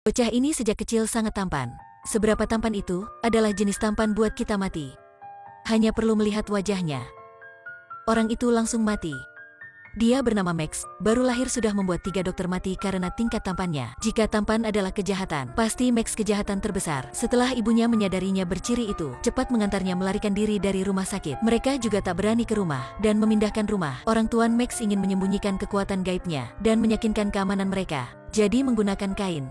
Bocah ini sejak kecil sangat tampan. Seberapa tampan itu adalah jenis tampan buat kita mati. Hanya perlu melihat wajahnya. Orang itu langsung mati. Dia bernama Max, baru lahir sudah membuat 3 dokter mati karena tingkat tampannya. Jika tampan adalah kejahatan, pasti Max kejahatan terbesar. Setelah ibunya menyadarinya berciri itu, cepat mengantarnya melarikan diri dari rumah sakit. Mereka juga tak berani ke rumah dan memindahkan rumah. Orang tua Max ingin menyembunyikan kekuatan gaibnya dan meyakinkan keamanan mereka. Jadi menggunakan kain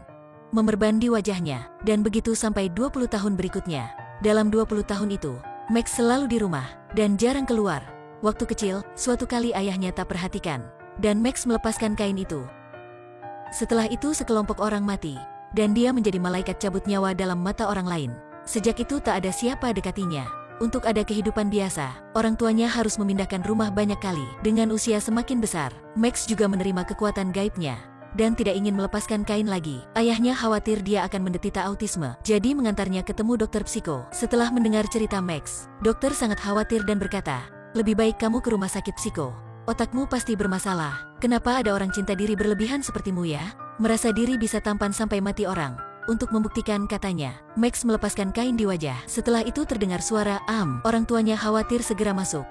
memerban di wajahnya, dan begitu sampai 20 tahun berikutnya. Dalam 20 tahun itu, Max selalu di rumah dan jarang keluar. Waktu kecil, suatu kali ayahnya tak perhatikan, dan Max melepaskan kain itu. Setelah itu sekelompok orang mati, dan dia menjadi malaikat cabut nyawa dalam mata orang lain. Sejak itu tak ada siapa dekatinya. Untuk ada kehidupan biasa, orang tuanya harus memindahkan rumah banyak kali. Dengan usia semakin besar, Max juga menerima kekuatan gaibnya, dan tidak ingin melepaskan kain lagi. Ayahnya khawatir dia akan menderita autisme, jadi mengantarnya ketemu dokter psiko. Setelah mendengar cerita Max, dokter sangat khawatir dan berkata, "Lebih baik kamu ke rumah sakit psiko. Otakmu pasti bermasalah. Kenapa ada orang cinta diri berlebihan sepertimu ya? Merasa diri bisa tampan sampai mati orang." Untuk membuktikan katanya, Max melepaskan kain di wajah. Setelah itu terdengar suara "am". Orang tuanya khawatir segera masuk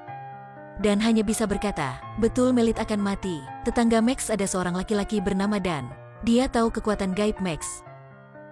dan hanya bisa berkata, "Betul, Melit akan mati." Tetangga Max ada seorang laki-laki bernama Dan. Dia tahu kekuatan gaib Max,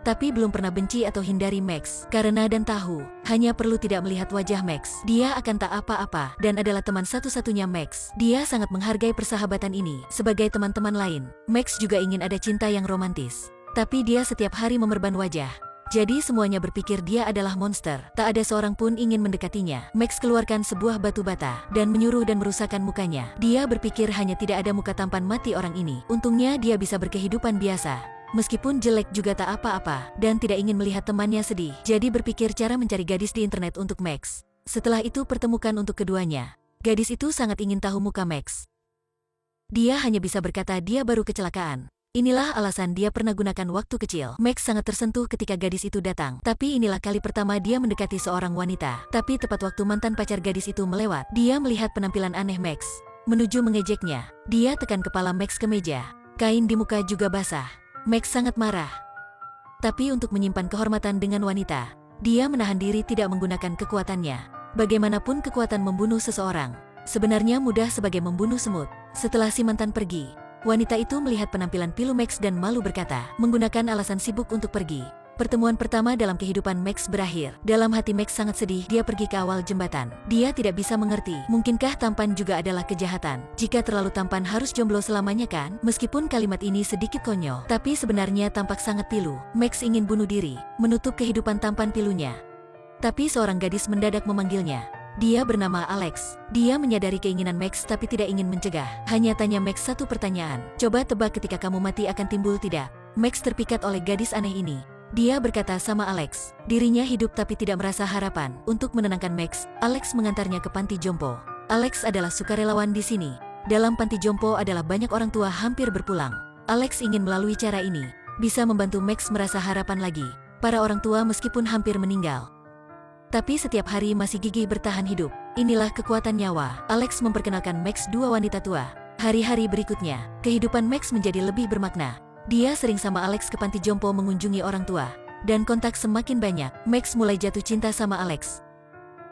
tapi belum pernah benci atau hindari Max, karena Dan tahu, hanya perlu tidak melihat wajah Max, dia akan tak apa-apa, dan adalah teman satu-satunya Max. Dia sangat menghargai persahabatan ini. Sebagai teman-teman lain, Max juga ingin ada cinta yang romantis. Tapi dia setiap hari memerban wajah. Jadi semuanya berpikir dia adalah monster. Tak ada seorang pun ingin mendekatinya. Max keluarkan sebuah batu bata, dan menyuruh dan merusakkan mukanya. Dia berpikir hanya tidak ada muka tampan mati orang ini. Untungnya dia bisa berkehidupan biasa. Meskipun jelek juga tak apa-apa, dan tidak ingin melihat temannya sedih. Jadi berpikir cara mencari gadis di internet untuk Max. Setelah itu pertemukan untuk keduanya. Gadis itu sangat ingin tahu muka Max. Dia hanya bisa berkata dia baru kecelakaan. Inilah alasan dia pernah gunakan waktu kecil. Max sangat tersentuh ketika gadis itu datang. Tapi inilah kali pertama dia mendekati seorang wanita. Tapi tepat waktu mantan pacar gadis itu melewat, dia melihat penampilan aneh Max. Menuju mengejeknya, dia tekan kepala Max ke meja. Kain di muka juga basah. Max sangat marah. Tapi untuk menyimpan kehormatan dengan wanita, dia menahan diri tidak menggunakan kekuatannya. Bagaimanapun kekuatan membunuh seseorang sebenarnya mudah sebagai membunuh semut. Setelah si mantan pergi, wanita itu melihat penampilan pilu Max dan malu berkata, menggunakan alasan sibuk untuk pergi. Pertemuan pertama dalam kehidupan Max berakhir. Dalam hati Max sangat sedih, dia pergi ke awal jembatan. Dia tidak bisa mengerti, mungkinkah tampan juga adalah kejahatan? Jika terlalu tampan harus jomblo selamanya kan? Meskipun kalimat ini sedikit konyol, tapi sebenarnya tampak sangat pilu. Max ingin bunuh diri, menutup kehidupan tampan pilunya. Tapi seorang gadis mendadak memanggilnya. Dia bernama Alex. Dia menyadari keinginan Max tapi tidak ingin mencegah. Hanya tanya Max satu pertanyaan. Coba tebak ketika kamu mati akan timbul tidak? Max terpikat oleh gadis aneh ini. Dia berkata sama Alex, dirinya hidup tapi tidak merasa harapan. Untuk menenangkan Max, Alex mengantarnya ke panti jompo. Alex adalah sukarelawan di sini. Dalam panti jompo adalah banyak orang tua hampir berpulang. Alex ingin melalui cara ini bisa membantu Max merasa harapan lagi. Para orang tua meskipun hampir meninggal, tapi setiap hari masih gigih bertahan hidup. Inilah kekuatan nyawa. Alex memperkenalkan Max 2 wanita tua. Hari-hari berikutnya, kehidupan Max menjadi lebih bermakna. Dia sering sama Alex ke panti jompo mengunjungi orang tua, dan kontak semakin banyak. Max mulai jatuh cinta sama Alex.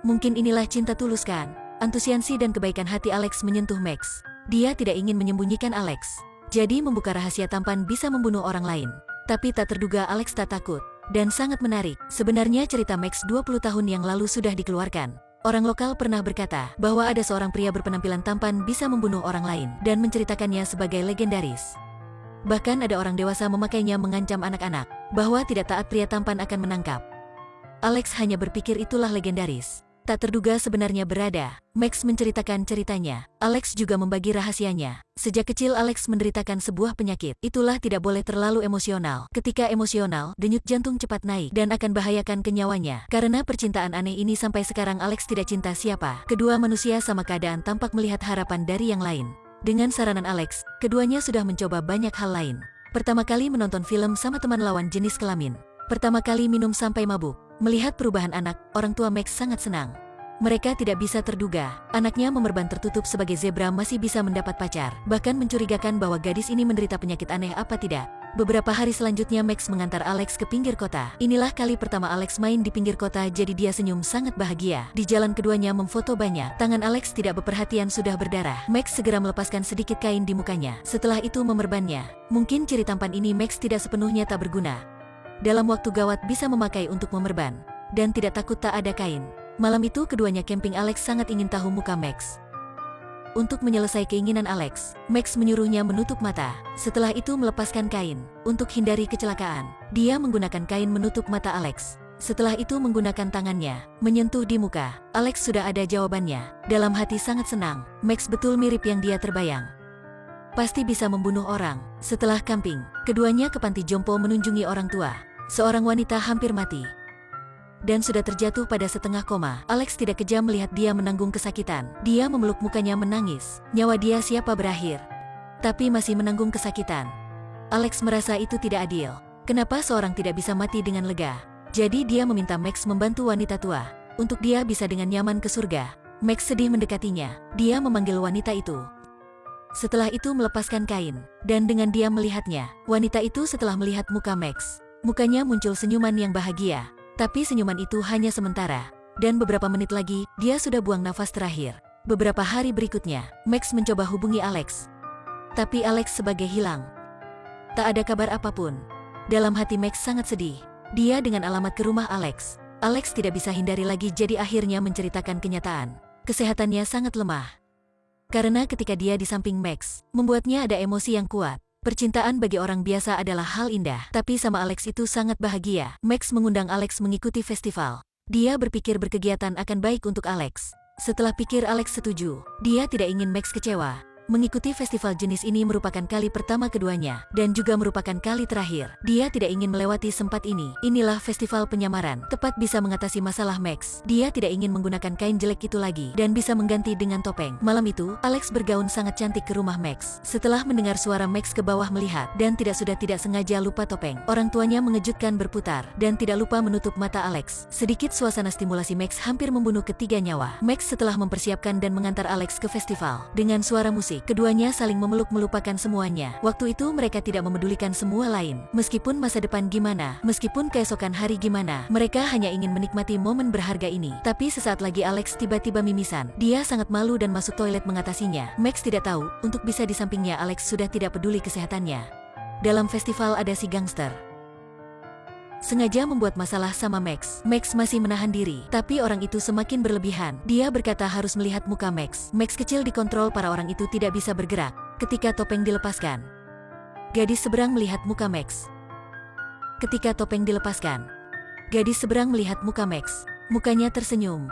Mungkin inilah cinta tulus kan? Antusiasi dan kebaikan hati Alex menyentuh Max. Dia tidak ingin menyembunyikan Alex. Jadi membuka rahasia tampan bisa membunuh orang lain. Tapi tak terduga Alex tak takut. Dan sangat menarik, sebenarnya cerita Max 20 tahun yang lalu sudah dikeluarkan. Orang lokal pernah berkata bahwa ada seorang pria berpenampilan tampan bisa membunuh orang lain dan menceritakannya sebagai legendaris. Bahkan ada orang dewasa memakainya mengancam anak-anak bahwa tidak taat pria tampan akan menangkap. Alex hanya berpikir itulah legendaris. Tak terduga sebenarnya berada. Max menceritakan ceritanya. Alex juga membagi rahasianya. Sejak kecil Alex menderitakan sebuah penyakit. Itulah tidak boleh terlalu emosional. Ketika emosional, denyut jantung cepat naik dan akan bahayakan ke nyawanya. Karena percintaan aneh ini sampai sekarang Alex tidak cinta siapa. Kedua manusia sama keadaan tampak melihat harapan dari yang lain. Dengan saranan Alex, keduanya sudah mencoba banyak hal lain. Pertama kali menonton film sama teman lawan jenis kelamin. Pertama kali minum sampai mabuk. Melihat perubahan anak, orang tua Max sangat senang. Mereka tidak bisa terduga, anaknya memerban tertutup sebagai zebra masih bisa mendapat pacar. Bahkan mencurigakan bahwa gadis ini menderita penyakit aneh apa tidak. Beberapa hari selanjutnya Max mengantar Alex ke pinggir kota. Inilah kali pertama Alex main di pinggir kota, jadi dia senyum sangat bahagia. Di jalan keduanya memfoto banyak. Tangan Alex tidak beperhatian sudah berdarah. Max segera melepaskan sedikit kain di mukanya. Setelah itu memerbannya. Mungkin ciri tampan ini Max tidak sepenuhnya tak berguna. Dalam waktu gawat bisa memakai untuk memerban. Dan tidak takut tak ada kain. Malam itu keduanya camping. Alex sangat ingin tahu muka Max. Untuk menyelesaikan keinginan Alex, Max menyuruhnya menutup mata. Setelah itu melepaskan kain. Untuk hindari kecelakaan, dia menggunakan kain menutup mata Alex. Setelah itu menggunakan tangannya, menyentuh di muka. Alex sudah ada jawabannya. Dalam hati sangat senang, Max betul mirip yang dia terbayang. Pasti bisa membunuh orang. Setelah camping, keduanya ke panti jompo menunjungi orang tua. Seorang wanita hampir mati dan sudah terjatuh pada setengah koma. Alex tidak kejam melihat dia menanggung kesakitan. Dia memeluk mukanya menangis. Nyawa dia siapa berakhir, tapi masih menanggung kesakitan. Alex merasa itu tidak adil. Kenapa seorang tidak bisa mati dengan lega? Jadi dia meminta Max membantu wanita tua untuk dia bisa dengan nyaman ke surga. Max sedih mendekatinya. Dia memanggil wanita itu. Setelah itu melepaskan kain, dan dengan dia melihatnya, wanita itu setelah melihat muka Max, mukanya muncul senyuman yang bahagia. Tapi senyuman itu hanya sementara, dan beberapa menit lagi, dia sudah buang nafas terakhir. Beberapa hari berikutnya, Max mencoba hubungi Alex. Tapi Alex sebagai hilang. Tak ada kabar apapun. Dalam hati Max sangat sedih. Dia dengan alamat ke rumah Alex. Alex tidak bisa hindari lagi, jadi akhirnya menceritakan kenyataan. Kesehatannya sangat lemah. Karena ketika dia di samping Max, membuatnya ada emosi yang kuat. Percintaan bagi orang biasa adalah hal indah, tapi sama Alex itu sangat bahagia. Max mengundang Alex mengikuti festival. Dia berpikir berkegiatan akan baik untuk Alex. Setelah pikir Alex setuju. Dia tidak ingin Max kecewa. Mengikuti festival jenis ini merupakan kali pertama keduanya, dan juga merupakan kali terakhir. Dia tidak ingin melewati sempat ini. Inilah festival penyamaran, tepat bisa mengatasi masalah Max. Dia tidak ingin menggunakan kain jelek itu lagi, dan bisa mengganti dengan topeng. Malam itu, Alex bergaun sangat cantik ke rumah Max. Setelah mendengar suara Max ke bawah melihat, dan tidak sengaja lupa topeng. Orang tuanya mengejutkan berputar, dan tidak lupa menutup mata Alex. Sedikit suasana stimulasi Max hampir membunuh ketiga nyawa. Max setelah mempersiapkan dan mengantar Alex ke festival, dengan suara musik, keduanya saling memeluk melupakan semuanya. Waktu itu mereka tidak memedulikan semua lain. Meskipun masa depan gimana, meskipun keesokan hari gimana, mereka hanya ingin menikmati momen berharga ini. Tapi sesaat lagi Alex tiba-tiba mimisan. Dia sangat malu dan masuk toilet mengatasinya. Max tidak tahu, untuk bisa di sampingnya Alex sudah tidak peduli kesehatannya. Dalam festival ada si gangster. Sengaja membuat masalah sama Max. Max masih menahan diri, tapi orang itu semakin berlebihan. Dia berkata harus melihat muka Max. Max kecil dikontrol para orang itu tidak bisa bergerak. Ketika topeng dilepaskan, gadis seberang melihat muka Max. Ketika topeng dilepaskan, gadis seberang melihat muka Max. Mukanya tersenyum.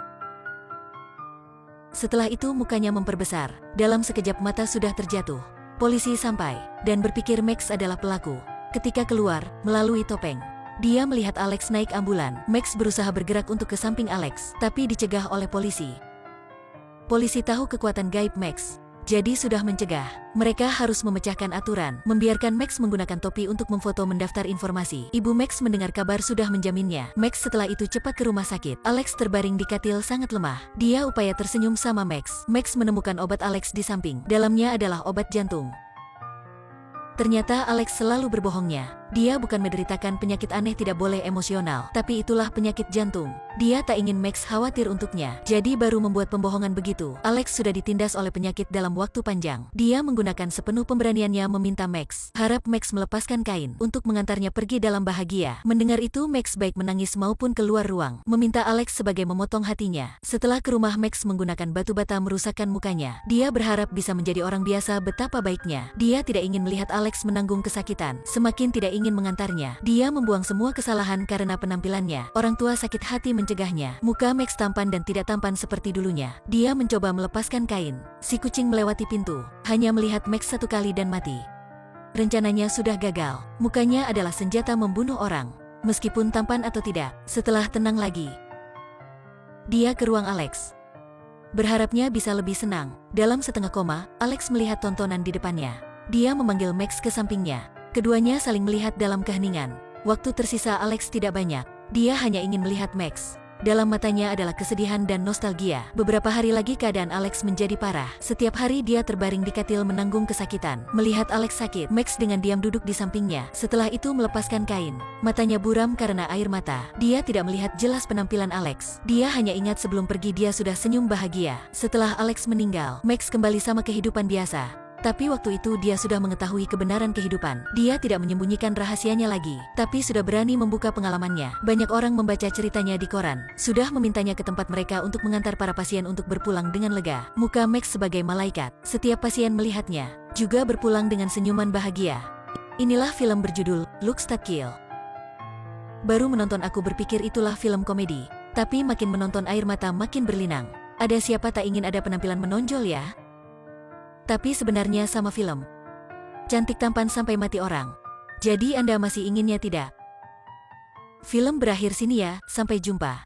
Setelah itu mukanya memperbesar. Dalam sekejap mata sudah terjatuh. Polisi sampai, dan berpikir Max adalah pelaku. Ketika keluar, melalui topeng, dia melihat Alex naik ambulan. Max berusaha bergerak untuk ke samping Alex, tapi dicegah oleh polisi. Polisi tahu kekuatan gaib Max, jadi sudah mencegah. Mereka harus memecahkan aturan, membiarkan Max menggunakan topi untuk memfoto mendaftar informasi. Ibu Max mendengar kabar sudah menjaminnya. Max setelah itu cepat ke rumah sakit. Alex terbaring di katil sangat lemah. Dia upaya tersenyum sama Max. Max menemukan obat Alex di samping. Dalamnya adalah obat jantung. Ternyata Alex selalu berbohongnya. Dia bukan menderitakan penyakit aneh tidak boleh emosional, tapi itulah penyakit jantung. Dia tak ingin Max khawatir untuknya, jadi baru membuat pembohongan begitu. Alex sudah ditindas oleh penyakit dalam waktu panjang. Dia menggunakan sepenuh pemberaniannya meminta Max. Harap Max melepaskan kain untuk mengantarnya pergi dalam bahagia. Mendengar itu Max baik menangis maupun keluar ruang, meminta Alex sebagai memotong hatinya. Setelah ke rumah Max menggunakan batu bata merusakkan mukanya. Dia berharap bisa menjadi orang biasa. Betapa baiknya. Dia tidak ingin melihat Alex menanggung kesakitan. Semakin tidak ingin mengantarnya. Dia membuang semua kesalahan karena penampilannya. Orang tua sakit hati mencegahnya. Muka Max tampan dan tidak tampan seperti dulunya. Dia mencoba melepaskan kain. Si kucing melewati pintu, hanya melihat Max satu kali dan mati. Rencananya sudah gagal. Mukanya adalah senjata membunuh orang, meskipun tampan atau tidak. Setelah tenang lagi, dia ke ruang Alex. Berharapnya bisa lebih senang. Dalam setengah koma, Alex melihat tontonan di depannya. Dia memanggil Max ke sampingnya. Keduanya saling melihat dalam keheningan. Waktu tersisa Alex tidak banyak. Dia hanya ingin melihat Max. Dalam matanya adalah kesedihan dan nostalgia. Beberapa hari lagi keadaan Alex menjadi parah. Setiap hari dia terbaring di katil menanggung kesakitan. Melihat Alex sakit, Max dengan diam duduk di sampingnya. Setelah itu melepaskan kain. Matanya buram karena air mata. Dia tidak melihat jelas penampilan Alex. Dia hanya ingat sebelum pergi dia sudah senyum bahagia. Setelah Alex meninggal, Max kembali sama kehidupan biasa. Tapi waktu itu dia sudah mengetahui kebenaran kehidupan. Dia tidak menyembunyikan rahasianya lagi, tapi sudah berani membuka pengalamannya. Banyak orang membaca ceritanya di koran. Sudah memintanya ke tempat mereka untuk mengantar para pasien untuk berpulang dengan lega. Muka Max sebagai malaikat. Setiap pasien melihatnya, juga berpulang dengan senyuman bahagia. Inilah film berjudul Look Start Kill. Baru menonton aku berpikir itulah film komedi. Tapi makin menonton air mata makin berlinang. Ada siapa tak ingin ada penampilan menonjol ya? Tapi sebenarnya sama film. Cantik tampan sampai mati orang. Jadi Anda masih inginnya tidak? Film berakhir sini ya, sampai jumpa.